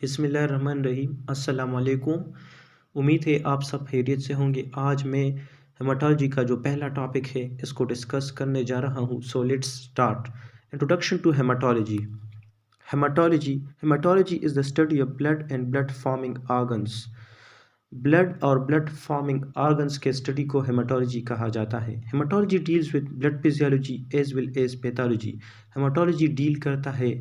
बिस्मिल्लाहिर्रहमानिर्रहीम। अस्सलाम वालेकुम। उम्मीद है आप सब खैरियत से होंगे। आज मैं हेमाटोलॉजी का जो पहला टॉपिक है इसको डिस्कस करने जा रहा हूँ। So let's start. Introduction to haematology. Haematology is the study of blood and blood forming organs. Blood और ब्लड फॉर्मिंग ऑर्गन्स के स्टडी को हेमाटोलॉजी कहा जाता है। Haematology deals with blood physiology as well as pathology. Haematology deal करता है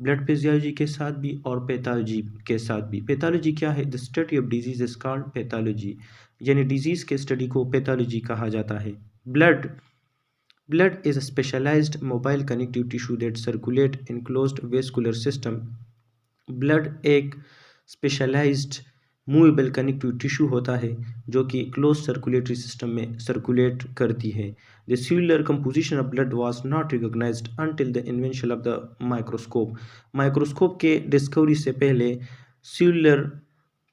blood physiology के साथ भी और पैथोलॉजी के साथ भी। पैथोलॉजी क्या है? The study of disease is called pathology, यानी डिजीज के स्टडी को पैथोलॉजी कहा जाता है। Blood is a specialized mobile connective tissue that circulate in closed vascular system. Blood एक स्पेशलाइज्ड मूवेबल कनेक्टिव टिश्यू होता है जो कि क्लोज सर्कुलेटरी सिस्टम में सर्कुलेट करती है। The cellular composition of blood was not recognised until the invention of the microscope. Microscope के discovery से पहले सेलुलर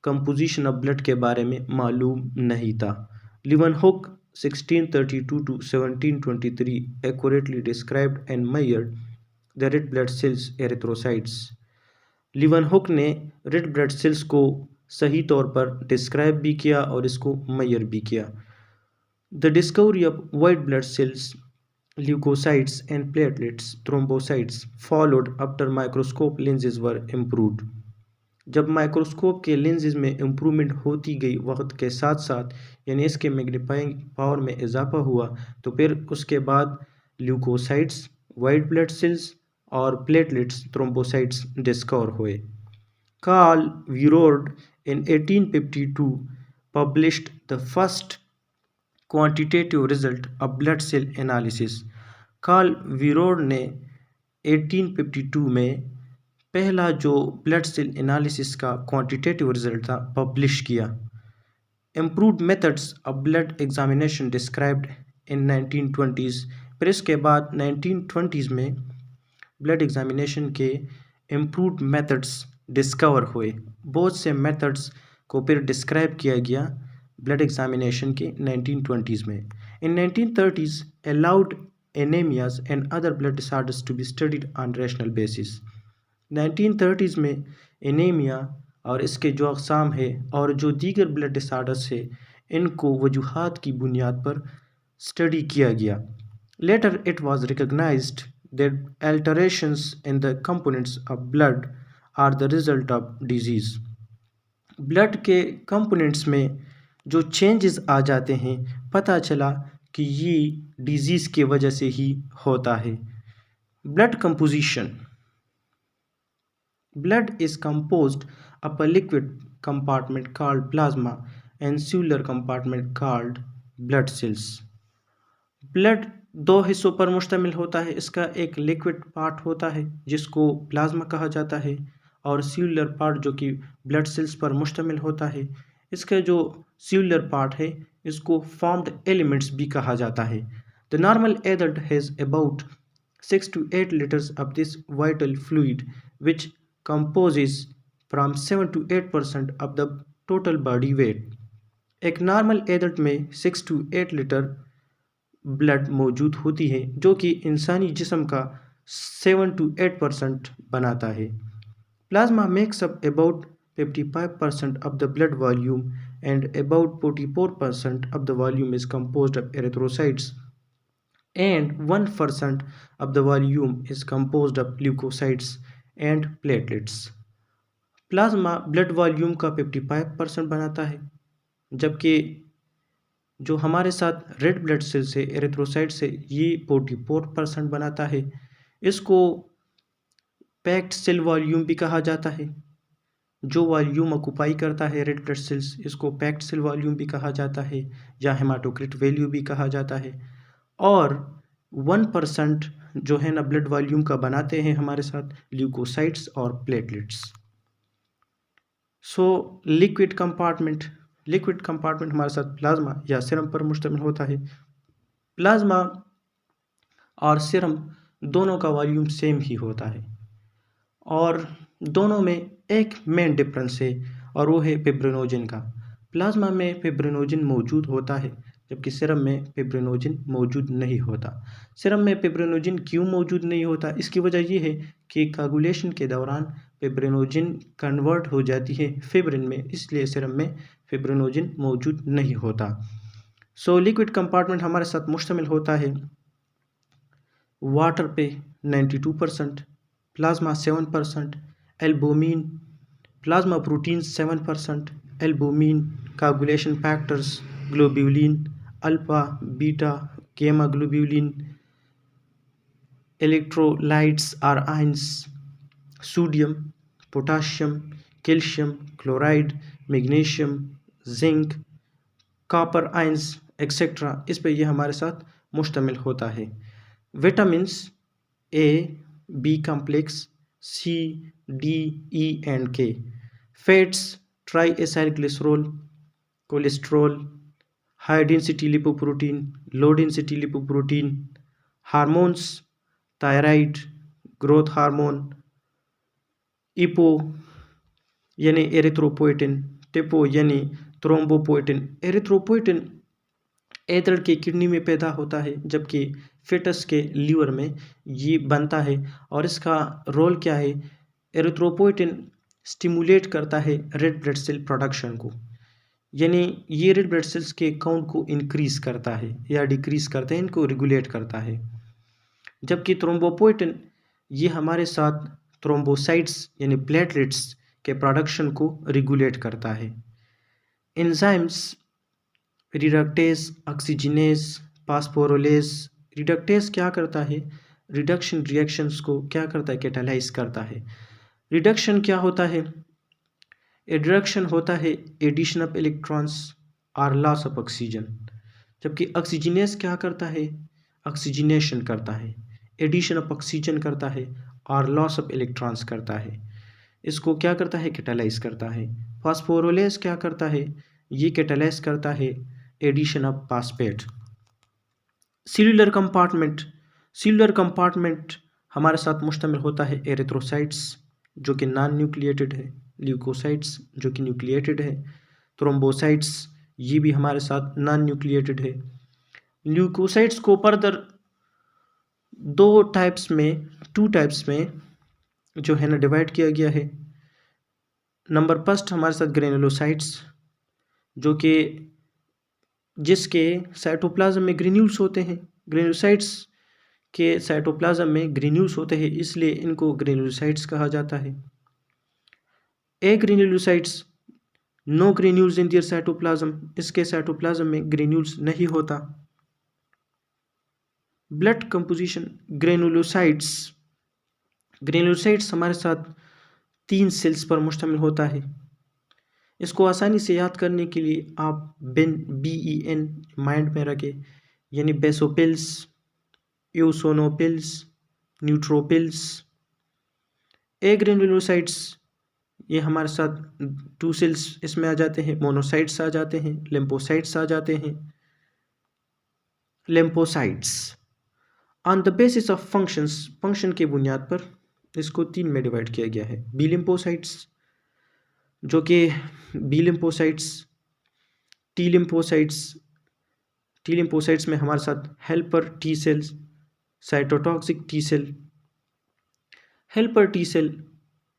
कंपोजिशन ऑफ ब्लड के बारे में मालूम नहीं था। लीवनहुक 1632 to 1723 accurately described and measured the red blood cells erythrocytes. लीवनहुक ने रेड ब्लड सेल्स को सही तौर पर डिस्क्राइब भी किया और इसको मेजर भी किया। The discovery of white blood cells, leucocytes and platelets, thrombocytes followed after microscope lenses were improved. जब माइक्रोस्कोप के लेंसेज में इम्प्रूवमेंट होती गई वक्त के साथ साथ, यानी इसके मैग्नीफाइंग पावर में इजाफा हुआ, तो फिर उसके बाद ल्यूकोसाइट्स, वाइट ब्लड सेल्स और प्लेटलेट्स, थ्रोम्बोसाइट्स डिस्कवर हुए। Karl Vierordt in 1852 published the first quantitative result of blood cell analysis. Karl Vierordt ने 1852 में पहला जो ब्लड सेल एनालिसिस का क्वांटिटेटिव रिजल्ट था पब्लिश किया। Improved methods of blood examination described in 1920s। फिर इसके बाद 1920s में ब्लड एग्जामिनेशन के इम्प्रूव्ड मेथड्स डिस्कवर हुए। बहुत से मेथड्स को फिर डिस्क्राइब किया गया ब्लड एग्जामिनेशन के 1920s में। In 1930s allowed anaemias and other blood disorders to be studied on rational basis. 1930s में एनीमिया और इसके जो अक़साम है और जो दीगर ब्लड डिसऑर्डर्स है इनको वजूहात की बुनियाद पर स्टडी किया गया। Later it was recognised that alterations in the components of blood are the result of disease. Blood के कंपोनेंट्स में जो चेंजेस आ जाते हैं पता चला कि ये डिजीज़ के वजह से ही होता है। Blood composition. Blood is composed of a liquid compartment called plasma and cellular compartment called blood cells. Blood दो हिस्सों पर मुश्तमिल होता है। इसका एक लिक्विड पार्ट होता है जिसको प्लाज्मा कहा जाता है और सेलुलर पार्ट जो कि ब्लड सेल्स पर मुश्तमिल होता है। इसका जो सेलुलर पार्ट है इसको फॉर्म्ड एलिमेंट्स भी कहा जाता है। The normal adult has about 6 to 8 liters of this vital fluid which composes from 7 to 8% of the total body weight. एक नॉर्मल एडल्ट में 6 to 8 लीटर ब्लड मौजूद होती है जो कि इंसानी जिस्म का 7 to 8% बनाता है। Plasma makes up about 55% of the blood volume and about 44% of the volume is composed of erythrocytes and 1% of the volume is composed of leukocytes and platelets. Plasma blood volume का 55% बनाता है जबकि जो हमारे साथ red blood cell से erythrocyte से ये 44% बनाता है। इसको पैक्ड सेल वॉल्यूम भी कहा जाता है। जो वॉल्यूम ऑक्यूपाई करता है रेड ब्लड सेल्स इसको पैक्ड सेल वॉल्यूम भी कहा जाता है या हेमाटोक्रिट वैल्यू भी कहा जाता है। और 1% जो है ना ब्लड वॉल्यूम का बनाते हैं हमारे साथ ल्यूकोसाइट्स और प्लेटलेट्स। सो लिक्विड कंपार्टमेंट हमारे साथ प्लाज्मा या सीरम पर मुश्तमिल होता है। प्लाज्मा और सीरम दोनों का वॉल्यूम सेम ही होता है और दोनों में एक मेन डिफरेंस है और वो है फिब्रिनोजन का। प्लाज्मा में फिब्रिनोजन मौजूद होता है जबकि सीरम में फिब्रिनोजिन मौजूद नहीं होता। सीरम में फिब्रिनोजिन क्यों मौजूद नहीं होता? इसकी वजह यह है कि कोagulation के दौरान फिब्रिनोजिन कन्वर्ट हो जाती है फिब्रिन में, इसलिए सीरम में फिब्रिनोजिन मौजूद नहीं होता। लिक्विड कंपार्टमेंट हमारे साथ मुश्तमिल होता है वाटर पे 92%, plasma 7%, albumin, plasma protein 7%, albumin, coagulation factors, globulin, alpha, beta, gamma globulin, electrolytes are ions, sodium, potassium, calcium, chloride, magnesium, zinc, copper ions etcetera, इस पे ये हमारे साथ मुश्तमिल होता है। Vitamins A, B complex, C, D, E and K, fats, triacylglycerol, cholesterol, high density lipoprotein, low density lipoprotein, hormones, thyroid, growth hormone, EPO यानी erythropoietin, TPO यानी थ्रोम्बोपोएटिन। एरिथ्रोपोएटिन एदड़ के किडनी में पैदा होता है, जबकि फिटस के liver में ये बनता है। और इसका रोल क्या है? एरिथ्रोपोएटिन स्टिमुलेट करता है रेड ब्लड सेल प्रोडक्शन को, यानी ये रेड ब्लड सेल्स के काउंट को इंक्रीज करता है या डिक्रीज करता है, इनको रेगुलेट करता है। जबकि थ्रोम्बोपोएटिन ये हमारे साथ थ्रोम्बोसाइट्स यानी प्लेटलेट्स के प्रोडक्शन को रेगुलेट करता है। Enzymes reductase, oxygenase, phosphorylase. Reductase क्या करता है? रिडक्शन रिएक्शंस को क्या करता है? कैटालाइज करता है। रिडक्शन क्या होता है? रिडक्शन होता है एडिशन ऑफ इलेक्ट्रॉन्स और लॉस ऑफ ऑक्सीजन। जबकि ऑक्सीजनेज क्या करता है? ऑक्सीजनेशन करता है, एडिशन ऑफ ऑक्सीजन करता है और लॉस ऑफ इलेक्ट्रॉन्स करता है। इसको क्या करता है? कैटालाइज करता है। फास्फोरोलेज क्या करता है? ये कैटालाइज करता है addition of phosphate. Cellular compartment, cellular compartment हमारे साथ मुश्तमिल होता है एरिथ्रोसाइट्स जो कि नॉन न्यूक्लिएटेड है, ल्यूकोसाइट्स जो कि न्यूक्लिएटेड है, थ्रोम्बोसाइट्स ये भी हमारे साथ नॉन न्यूक्लिएटेड है। ल्यूकोसाइट्स को फर्दर टू टाइप्स में जो है ना डिवाइड किया गया है। नंबर फर्स्ट हमारे साथ ग्रेनुलोसाइट्स जो कि जिसके साइटोप्लाज्म में ग्रेन्यूल्स होते हैं। ग्रेनुलोसाइट्स के साइटोप्लाज्म में ग्रेन्यूल्स होते हैं, इसलिए इनको ग्रेनुलोसाइट्स कहा जाता है। Agranulocytes no granules in their cytoplasm, इसके साइटोप्लाज्म में ग्रेन्यूल्स नहीं होता। ब्लड कंपोजिशन, ग्रेनुलोसाइट्स हमारे साथ 3 सेल्स पर मुश्तमिल होता है। इसको आसानी से याद करने के लिए आप BEN माइंड में रखें, यानी बेसोफिल्स, यूसोनोफिल्स, न्यूट्रोफिल्स। ए ग्रेनुलोसाइट्स ये हमारे साथ 2 सेल्स इसमें आ जाते हैं, मोनोसाइट्स आ जाते हैं, लिम्फोसाइट्स आ जाते हैं। Lymphocytes on the basis of functions, function के बुनियाद पर इसको 3 में डिवाइड किया गया है। बी लिम्फोसाइट्स जो कि बी लिम्फोसाइट्स, टी लिम्फोसाइट्स में हमारे साथ helper T cells, cytotoxic T cell, helper T cell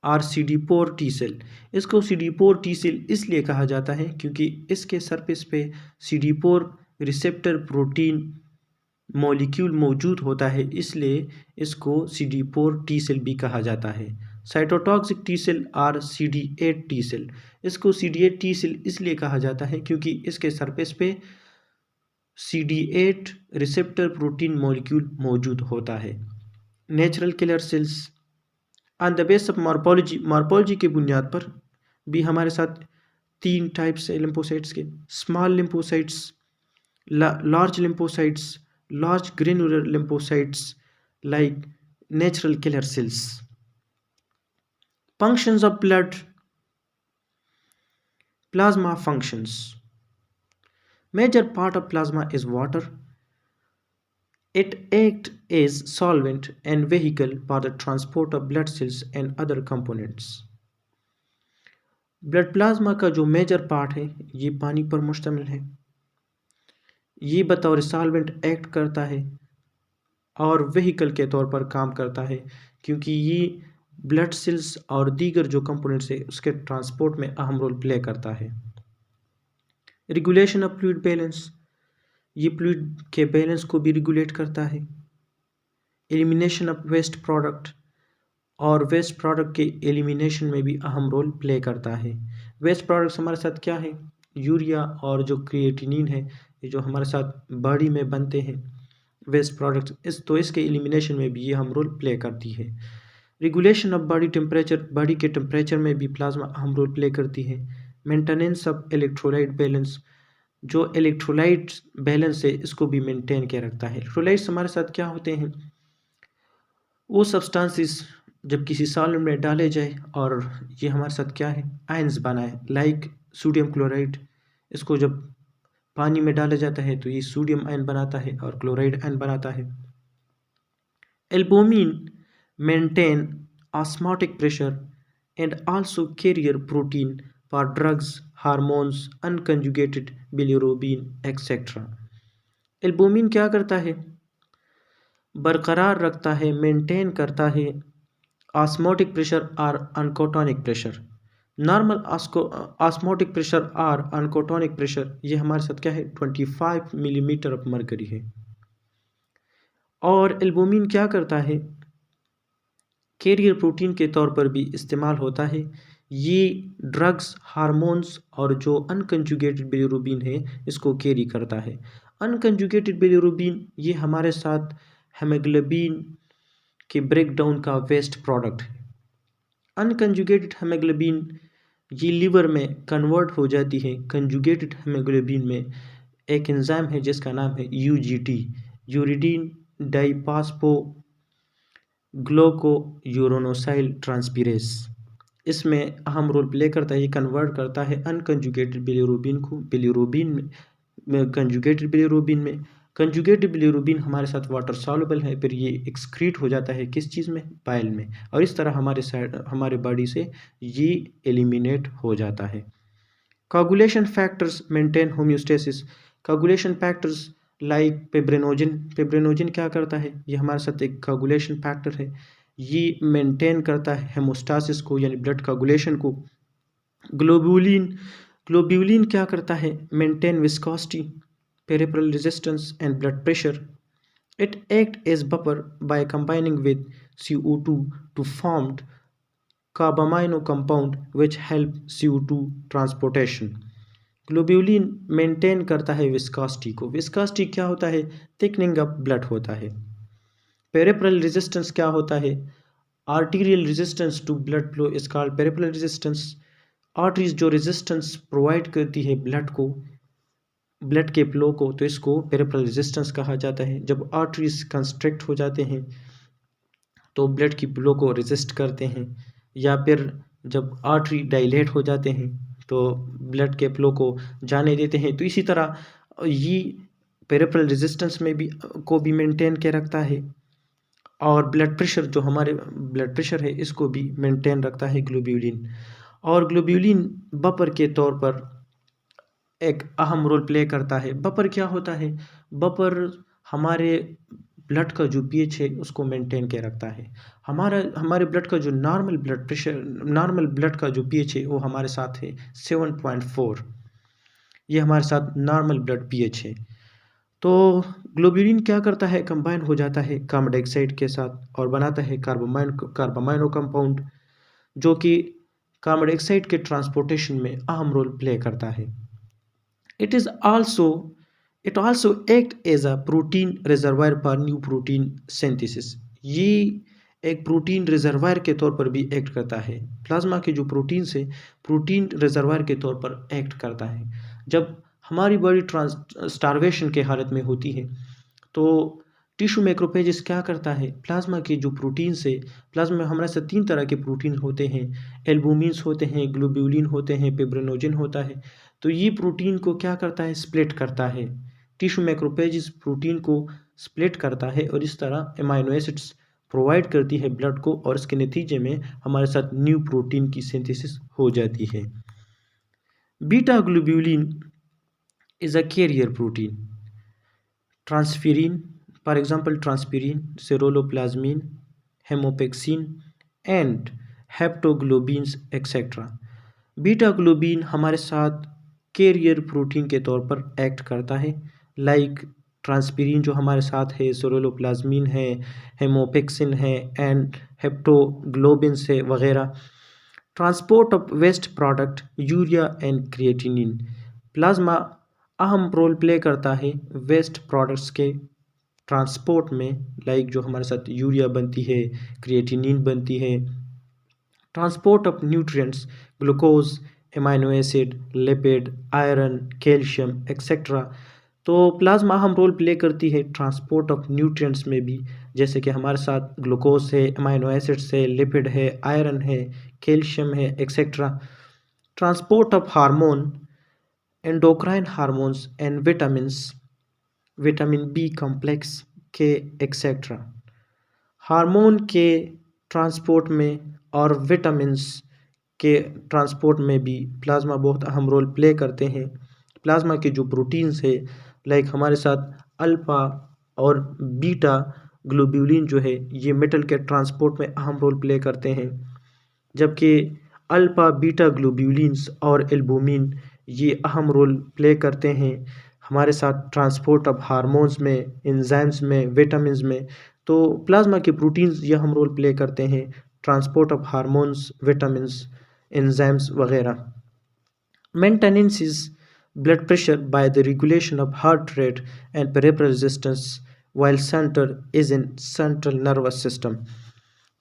और CD4 टी सेल। इसको CD4 टी सेल इसलिए कहा जाता है क्योंकि इसके सरफेस पे CD4 रिसेप्टर प्रोटीन मॉलिक्यूल मौजूद होता है, इसलिए इसको CD4 टी सेल भी कहा जाता है। साइटोटॉक्सिक टी सेल और CD8 टी सेल, इसको CD8 टी सेल इसलिए कहा जाता है क्योंकि इसके सरफेस पे CD8 रिसेप्टर प्रोटीन मॉलिक्यूल मौजूद होता है। Natural killer cells on the base of morphology के बुनियाद पर भी हमारे साथ 3 टाइप्स है लिम्फोसाइट्स के। Small lymphocytes, large lymphocytes, large granular lymphocytes like natural killer cells. Functions of blood. Plasma functions. Major part of plasma is water. It acts as solvent and vehicle for the transport of blood cells and other components. Blood plasma का जो major part है ये पानी पर मुश्तमिल है। ये बतौर सॉल्वेंट एक्ट करता है और व्हीकल के तौर पर काम करता है, क्योंकि ये ब्लड सेल्स और दीगर जो कंपोनेंट्स है उसके ट्रांसपोर्ट में अहम रोल प्ले करता है। रेगुलेशन ऑफ फ्लूइड बैलेंस, ये फ्लूइड के बैलेंस को भी रेगुलेट करता है। एलिमिनेशन ऑफ वेस्ट प्रोडक्ट, और वेस्ट प्रोडक्ट के एलिमिनेशन में भी अहम रोल प्ले करता है। वेस्ट प्रोडक्ट्स हमारे साथ क्या है, यूरिया और जो क्रिएटिनिन है, ये जो हमारे साथ बॉडी में बनते हैं वेस्ट प्रोडक्ट्स, इसके एलिमिनेशन में भी ये अहम रोल प्ले करती है। Regulation of body temperature, body के टेम्परेचर में भी प्लाज्मा अहम रोल प्ले करती है। मेंटेनेंस ऑफ इलेक्ट्रोलाइट बैलेंस, जो इलेक्ट्रोलाइट बैलेंस है इसको भी मेंटेन के रखता है। इलेक्ट्रोलाइट्स हमारे साथ क्या होते हैं, वो सब्सटेंसेस जब किसी सॉल्वेंट में डाले जाए और ये हमारे साथ क्या है, आयंस बनाए, लाइक सोडियम क्लोराइड, इसको जब पानी में डाला जाता है तो ये सोडियम आयन बनाता है और क्लोराइड आयन बनाता है। Albumin maintain osmotic pressure and also carrier protein for drugs, hormones, unconjugated bilirubin etcetera. Albumin क्या करता है, बरकरार रखता है, मेंटेन करता है ऑस्मोटिक प्रेशर और अनकोटोनिक प्रेशर। नॉर्मल ऑस्मोटिक प्रेशर और अनकोटोनिक प्रेशर ये हमारे साथ क्या है, 25 मिलीमीटर ऑफ मरकरी है। और एल्बुमिन क्या करता है, कैरियर प्रोटीन के तौर पर भी इस्तेमाल होता है। ये ड्रग्स, हार्मोन्स और जो अनकंजुगेटेड बिलिरुबिन है इसको कैरी करता है। अनकंजुगेटेड बिलिरुबिन ये हमारे साथ हेमोग्लोबिन के ब्रेकडाउन का वेस्ट प्रोडक्ट है। अनकंजुगेटेड हेमोग्लोबिन ये लीवर में कन्वर्ट हो जाती है कंजुगेटेड हेमोग्लोबिन में। एक एंजाइम है जिसका नाम है यूजीटी, यूरिडीन डाइफॉस्फो ग्लूकोयूरोनोसाइल ट्रांसफेरेज, इसमें अहम रोल प्ले करता है। ये कन्वर्ट करता है अनकंजुगेटेड बिलिरुबिन को बिलिरुबिन में, कंजुगेटेड बिलिरुबिन में। कंजुगेटेड बिलिरुबिन हमारे साथ वाटर सॉल्युबल है, फिर ये एक्सक्रीट हो जाता है किस चीज़ में, बाइल में, और इस तरह हमारे बॉडी से ये एलिमिनेट हो जाता है। Coagulation factors maintain homeostasis, coagulation factors like fibrinogen, fibrinogen क्या करता है, ये हमारे साथ एक कोगुलेशन फैक्टर है, ये मेंटेन करता है हेमोस्टासिस को यानी ब्लड कोगुलेशन को। ग्लोबुलिन, ग्लोबुलिन क्या करता है, maintain viscosity, peripheral resistance and blood pressure. It acts as buffer by combining with CO2 to form carbamino compound which help CO2 transportation. Globulin maintain करता है विस्कोसिटी को। विस्कोसिटी क्या होता है, थिकनिंग ऑफ ब्लड होता है। पेरिफेरल रेजिस्टेंस क्या होता है, arterial resistance to blood flow is called peripheral resistance. Arteries जो रेजिस्टेंस प्रोवाइड करती है ब्लड को, ब्लड के फ्लो को, तो इसको पेरिफेरल रेजिस्टेंस कहा जाता है। जब आर्टरीज कंस्ट्रिक्ट हो जाते हैं तो ब्लड की फ्लो को रेजिस्ट करते हैं, या फिर जब आर्टरी डायलेट हो जाते हैं तो ब्लड के फ्लो को जाने देते हैं। तो इसी तरह ये पेरिफेरल रेजिस्टेंस में भी को भी मेंटेन के रखता है, और ब्लड प्रेशर जो हमारे ब्लड प्रेशर है इसको भी मेंटेन रखता है ग्लोब्यूलिन। और ग्लोब्यूलिन बफर के तौर पर एक अहम रोल प्ले करता है। बफर क्या होता है, बफर हमारे ब्लड का जो पीएच है उसको मेंटेन के रखता है। हमारे ब्लड का जो नॉर्मल ब्लड का जो पीएच है वो हमारे साथ है 7.4, ये हमारे साथ नॉर्मल ब्लड पीएच है। तो ग्लोब्यूलिन क्या करता है, कंबाइन हो जाता है कार्बन डाइऑक्साइड के साथ और बनाता है कार्बामाइनो कंपाउंड, जो कि कार्बन डाइऑक्साइड के ट्रांसपोर्टेशन में अहम रोल प्ले करता है। It also act as a protein reservoir for new protein synthesis. ये एक प्रोटीन रिजर्वायर के तौर पर भी एक्ट करता है। प्लाज्मा के जो प्रोटीन से प्रोटीन रिजर्वायर के तौर पर एक्ट करता है। जब हमारी बॉडी स्टार्वेशन के हालत में होती है तो टिश्यू मैक्रोफेजेस क्या करता है, प्लाज्मा के जो प्रोटीन से, प्लाज्मा में हमारे साथ 3 तरह के प्रोटीन होते हैं, एल्बुमिन्स होते हैं, ग्लोब्यूलिन होते हैं, पेब्रेनोजिन होता है। तो ये प्रोटीन को क्या करता है, स्प्लिट करता है। टिश्यू मैक्रोफेज प्रोटीन को स्प्लिट करता है और इस तरह अमाइनो एसिड्स प्रोवाइड करती है ब्लड को, और इसके नतीजे में हमारे साथ न्यू प्रोटीन की सिंथेसिस हो जाती है। Beta globulin is a carrier protein. Transferrin, for example transferrin, ceruloplasmin, hemopexin and haptoglobins etcetera. Beta globin हमारे साथ कैरियर प्रोटीन के तौर पर एक्ट करता है, लाइक ट्रांसफेरिन जो हमारे साथ है, सेरोलोप्लाज्मिन है, हेमोपेक्सिन है एंड हेप्टोग्लोबिन्स है वगैरह। Transport of waste product urea and creatinine. Plasma अहम रोल प्ले करता है वेस्ट प्रोडक्ट्स के ट्रांसपोर्ट में, लाइक जो हमारे साथ यूरिया बनती है, क्रिएटिनिन बनती है। Transport of nutrients, glucose, amino acid, lipid, iron, calcium etcetera. तो प्लाज्मा अहम रोल प्ले करती है ट्रांसपोर्ट ऑफ न्यूट्रिएंट्स में भी, जैसे कि हमारे साथ ग्लूकोज है, एमाइनो एसिड्स है, लिपिड है, आयरन है, कैल्शियम है etcetera. Transport of hormone, endocrine hormones and vitamins, vitamin B complex के एक्सेट्रा। हार्मोन के ट्रांसपोर्ट में और विटामिन्स के ट्रांसपोर्ट में भी प्लाज्मा बहुत अहम रोल प्ले करते हैं। प्लाज्मा के जो प्रोटीन्स है, लाइक हमारे साथ अल्फा और बीटा ग्लोब्यूलिन जो है, ये मेटल के ट्रांसपोर्ट में अहम रोल प्ले करते हैं, जबकि अल्फा बीटा ग्लोब्यूलिन्स और एल्बुमिन ये अहम रोल प्ले करते हैं हमारे साथ ट्रांसपोर्ट ऑफ हार्मोन्स में, एंजाइम्स में, विटामिन्स में। तो प्लाज्मा के प्रोटीन्स ये अहम रोल प्ले करते हैं transport of hormones, vitamins, enzymes वगैरह। Maintenance is blood pressure by the regulation of heart rate and peripheral resistance while center is in central nervous system।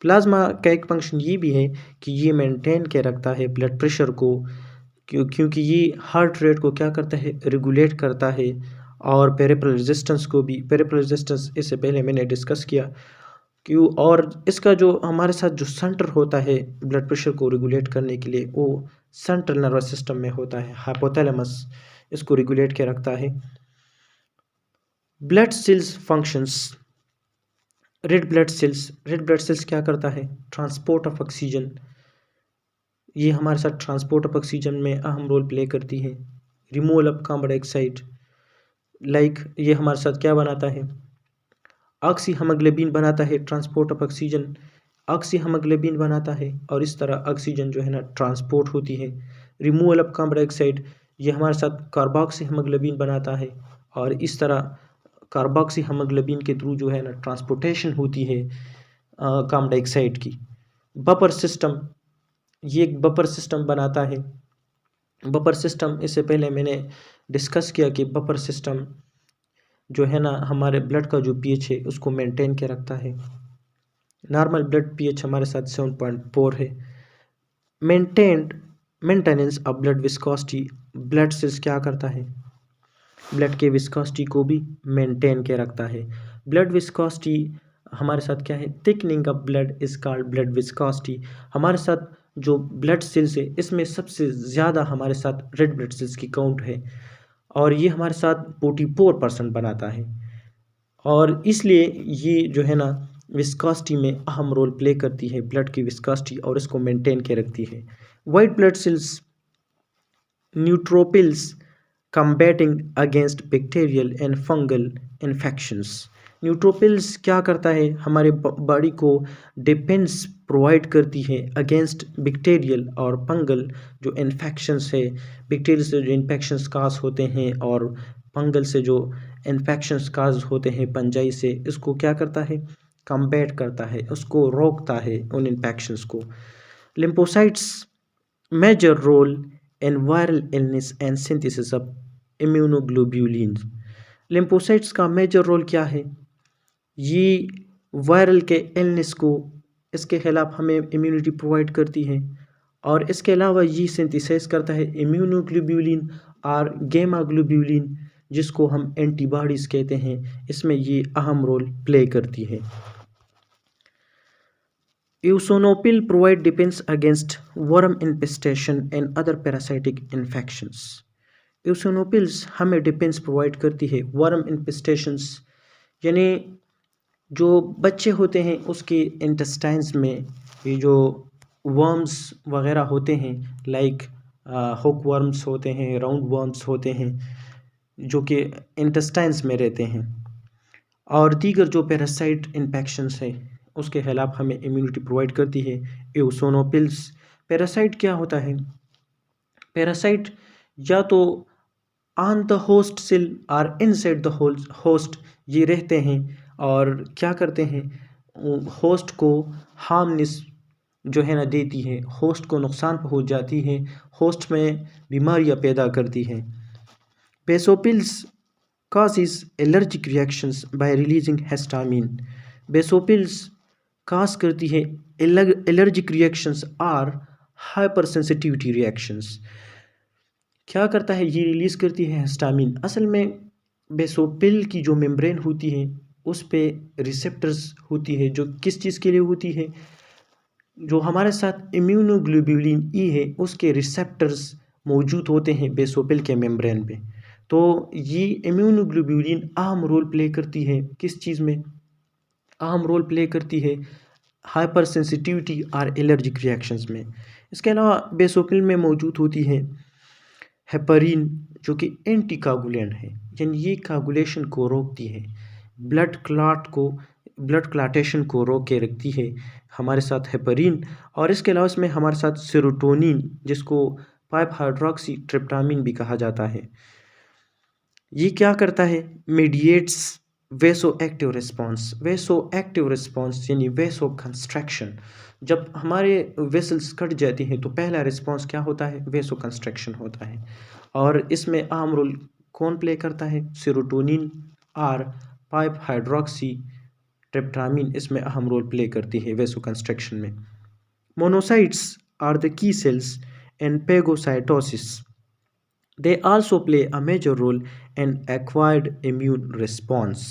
Plasma का एक फंक्शन ये भी है कि ये मेंटेन के रखता है ब्लड प्रेशर को, क्योंकि ये हार्ट रेट को क्या करता है, रेगुलेट करता है, और पेरिफेरल रेजिस्टेंस को भी। पेरिफेरल रेजिस्टेंस इससे पहले मैंने डिस्कस किया क्यों, और इसका जो हमारे साथ जो सेंटर होता है ब्लड प्रेशर को रेगुलेट करने के लिए, वो सेंट्रल नर्वस सिस्टम में होता है, हाइपोथैलेमस इसको रेगुलेट के रखता है। Blood cells functions, red blood cells क्या करता है, ट्रांसपोर्ट ऑफ ऑक्सीजन, ये हमारे साथ ट्रांसपोर्ट ऑफ ऑक्सीजन में अहम रोल प्ले करती है। Removal of carbon dioxide, like ये हमारे साथ क्या बनाता है, ऑक्सी हीमोग्लोबिन बनाता है, transport of oxygen oxy haemoglobin बनाता है, और इस तरह ऑक्सीजन जो है ना ट्रांसपोर्ट होती है। रिमूवल ऑफ कार्बन डाइऑक्साइड, ये हमारे साथ कार्बोक्सी हीमोग्लोबिन बनाता है, और इस तरह कार्बोक्सी हीमोग्लोबिन के थ्रू जो है ना ट्रांसपोर्टेशन होती है कार्बन डाइऑक्साइड की। बफर सिस्टम, ये एक बफर सिस्टम बनाता है। बफर सिस्टम इससे पहले मैंने डिस्कस किया कि बफर सिस्टम जो है ना हमारे ब्लड का जो पीएच है उसको मेंटेन के रखता है। नॉर्मल ब्लड पीएच हमारे साथ 7.4 है। Maintenance of blood viscosity, blood cells क्या करता है, ब्लड के विस्कोसिटी को भी मेंटेन के रखता है। ब्लड विस्कोसिटी हमारे साथ क्या है, thickening of blood is called blood viscosity. हमारे साथ जो ब्लड सेल्स है इसमें सबसे ज़्यादा हमारे साथ रेड ब्लड सेल्स की काउंट है, और ये हमारे साथ 44% बनाता है, और इसलिए ये जो है ना विस्कोसिटी में अहम रोल प्ले करती है, ब्लड की विस्कोसिटी, और इसको मेंटेन के रखती है। White blood cells, neutrophils combating against bacterial and fungal infections। Neutrophils क्या करता है, हमारे बॉडी को डिफेंस प्रोवाइड करती है अगेंस्ट बैक्टीरियल और फंगल जो इन्फेक्शंस है। बैक्टीरिया से जो इन्फेक्शंस काज होते हैं और फंगल से जो इन्फेक्शंस काज होते हैं पंजाई से, इसको क्या करता है, कम्बैट करता है, उसको रोकता है उन इन्फेक्शंस को। Lymphocytes major role in viral illness and synthesis of immunoglobulin. Lymphocytes का मेजर रोल क्या है, ये वायरल के इलनेस को, इसके खिलाफ हमें इम्यूनिटी प्रोवाइड करती है, और इसके अलावा ये सिंथेसाइज करता है इम्यूनोग्लोब्यूलिन और गामा ग्लोब्यूलिन, जिसको हम एंटीबॉडीज़ कहते हैं, इसमें ये अहम रोल प्ले करती है। Eosinophil provide defense against worm infestation and other parasitic infections। Eosinophils हमें डिफेंस प्रोवाइड करती है वर्म इन्फेस्टेशंस, यानी जो बच्चे होते हैं उसके इंटेस्टाइन्स में ये जो वर्म्स वगैरह होते हैं, लाइक हुक वर्म्स होते हैं, राउंड वर्म्स होते हैं, जो कि इंटेस्टाइन्स में रहते हैं। और दीगर जो पैरासाइट इन्फेक्शंस हैं उसके खिलाफ हमें इम्यूनिटी प्रोवाइड करती है एओसोनोफिल्स। पैरासाइट क्या होता है? पैरासाइट या तो ऑन द होस्ट सेल और इनसाइड द होस्ट ये रहते हैं और क्या करते हैं, होस्ट को हार्मनेस जो है ना देती है, होस्ट को नुकसान पहुंच जाती है, होस्ट में बीमारियां पैदा करती हैं। बेसोपिल्स causes allergic reactions by releasing histamine. बेसोपिल्स काज करती है एलर्जिक रिएक्शंस और हाइपर सेंसिटिविटी रिएक्शंस। क्या करता है, ये रिलीज़ करती है हिस्टामिन। असल में बेसोपिल की जो मेम्ब्रेन होती है उस पे रिसेप्टर्स होती है, जो किस चीज़ के लिए होती है, जो हमारे साथ इम्यूनोग्लोबुलिन ई है उसके रिसेप्टर्स मौजूद होते हैं बेसोपिल के मेम्ब्रेन पे। तो ये इम्यूनोग्लोबुलिन अहम रोल प्ले करती है किस चीज़ में, अहम रोल प्ले करती है हाइपर सेंसिटिविटी और एलर्जिक रिएक्शंस में। इसके अलावा बेसोपिल में मौजूद होती है हेपरिन, जो कि एंटी कागुलेंट है, यानी ये कागुलेशन को रोकती है, ब्लड क्लाटेशन को रोक के रखती है हमारे साथ हेपरिन। और इसके अलावा इसमें हमारे साथ सेरोटोनिन, जिसको 5 हाइड्रोक्सी ट्रिप्टामिन भी कहा जाता है, ये क्या करता है, मीडिएट्स वेसो एक्टिव रिस्पॉन्स यानी वेसो कंस्ट्रक्शन। जब हमारे वेसल्स कट जाती हैं तो पहला रिस्पॉन्स क्या होता है, वेसो कंस्ट्रक्शन होता है। और इसमें अहम रोल कौन प्ले करता है, सेरोटोनिन और 5 हाइड्रोक्सी ट्रिप्टामिन इसमें अहम रोल प्ले करती है वेसो कंस्ट्रक्शन में। Monocytes are the key cells in phagocytosis. They also play a major role in acquired immune response.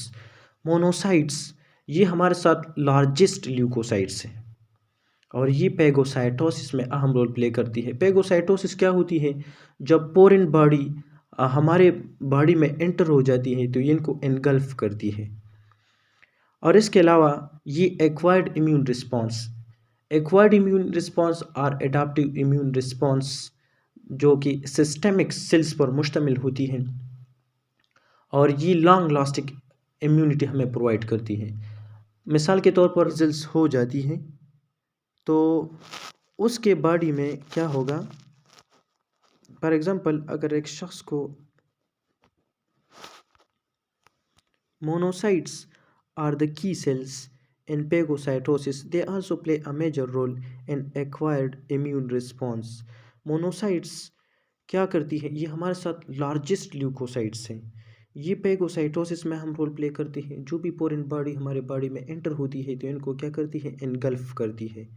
Monocytes ये हमारे साथ लार्जेस्ट ल्यूकोसाइट्स हैं और ये पेगोसाइटोसिस में अहम रोल प्ले करती है। पेगोसाइटोसिस क्या होती है, जब पोरिन बॉडी हमारे बॉडी में एंटर हो जाती है तो ये इनको एनगल्फ करती है। और इसके अलावा ये एक्वायर्ड इम्यून रिस्पॉन्स और एडाप्टिव इम्यून रिस्पॉन्स जो कि सिस्टेमिक सेल्स पर मुश्तमिल होती हैं और ये लॉन्ग लास्टिंग इम्यूनिटी हमें प्रोवाइड करती है। मिसाल के तौर पर रिजल्ट्स हो जाती हैं तो उसके बॉडी में क्या होगा, फॉर एग्जांपल अगर एक शख्स को monocytes are the key cells in phagocytosis, they also play a major role in acquired immune response. Monocytes क्या करती है, ये हमारे साथ लार्जेस्ट ल्यूकोसाइट्स हैं, ये पेगोसाइटोसिस में हम रोल प्ले करती हैं। जो भी पोरिन बॉडी हमारे बॉडी में एंटर होती है तो इनको क्या करती है, एनगल्फ करती है।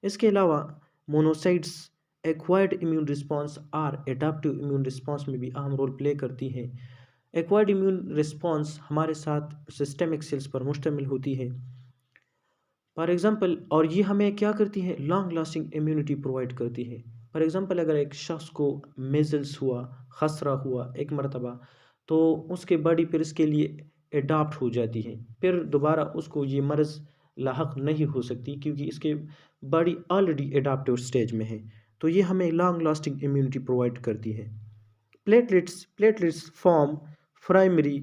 इसके अलावा मोनोसाइट्स एक्वायर्ड इम्यून रिस्पॉन्स और एडाप्टिव इम्यून रिस्पॉन्स में भी अहम रोल प्ले करती हैं। एक्वायर्ड इम्यून रिस्पॉन्स हमारे साथ सिस्टेमिक सेल्स पर मुश्तमिल होती है, फॉर एग्जांपल, और ये हमें क्या करती है, लॉन्ग लास्टिंग इम्यूनिटी प्रोवाइड करती है। फॉर एग्जांपल अगर एक शख्स को मेजल्स हुआ, खसरा हुआ एक मरतबा, तो उसके बॉडी फिर इसके लिए एडाप्ट हो जाती है, फिर दोबारा उसको ये मर्ज़ लाहक नहीं हो सकती क्योंकि इसके बॉडी ऑलरेडी एडाप्टिव स्टेज में है। तो ये हमें लॉन्ग लास्टिंग इम्यूनिटी प्रोवाइड करती है। Platelets form primary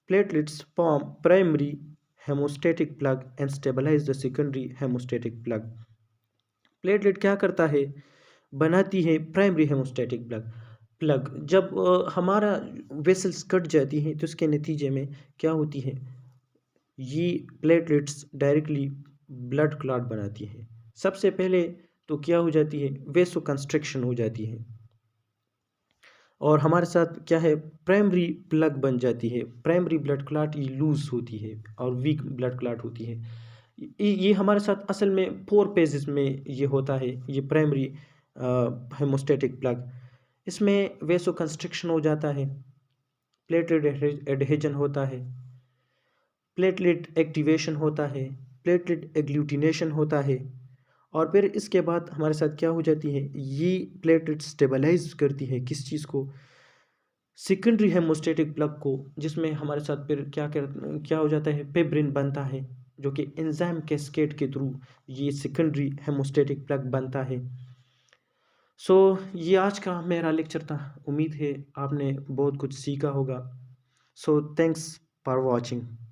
primary hemostatic plug and stabilize the secondary hemostatic plug. Platelet क्या करता है, बनाती है प्राइमरी हेमोस्टेटिक प्लग। जब हमारा वेसल्स कट जाती हैं तो इसके नतीजे में क्या होती है, ये प्लेटलेट्स डायरेक्टली ब्लड क्लॉट बनाती है। सबसे पहले तो क्या हो जाती है, वेसो कंस्ट्रिक्शन हो जाती है और हमारे साथ क्या है, प्राइमरी प्लग बन जाती है, प्राइमरी ब्लड क्लॉट ये लूज होती है और वीक ब्लड क्लॉट होती है। ये हमारे साथ असल में 4 फेजेस में ये होता है, ये प्राइमरी हेमोस्टेटिक प्लग। इसमें वेसो कंस्ट्रिक्शन हो जाता है, प्लेटलेट एडहेजन होता है, प्लेटलेट एक्टिवेशन होता है, प्लेटलेट एग्लूटिनेशन होता है और फिर इसके बाद हमारे साथ क्या हो जाती है, ये प्लेटलेट स्टेबलाइज करती है किस चीज़ को, सेकेंडरी हेमोस्टेटिक प्लग को, जिसमें हमारे साथ फिर क्या हो जाता है, पेब्रिन बनता है जो कि एंजाइम कैस्केड के थ्रू ये सेकेंडरी हेमोस्टेटिक प्लग बनता है। सो ये आज का मेरा लेक्चर था, उम्मीद है आपने बहुत कुछ सीखा होगा। So thanks for watching.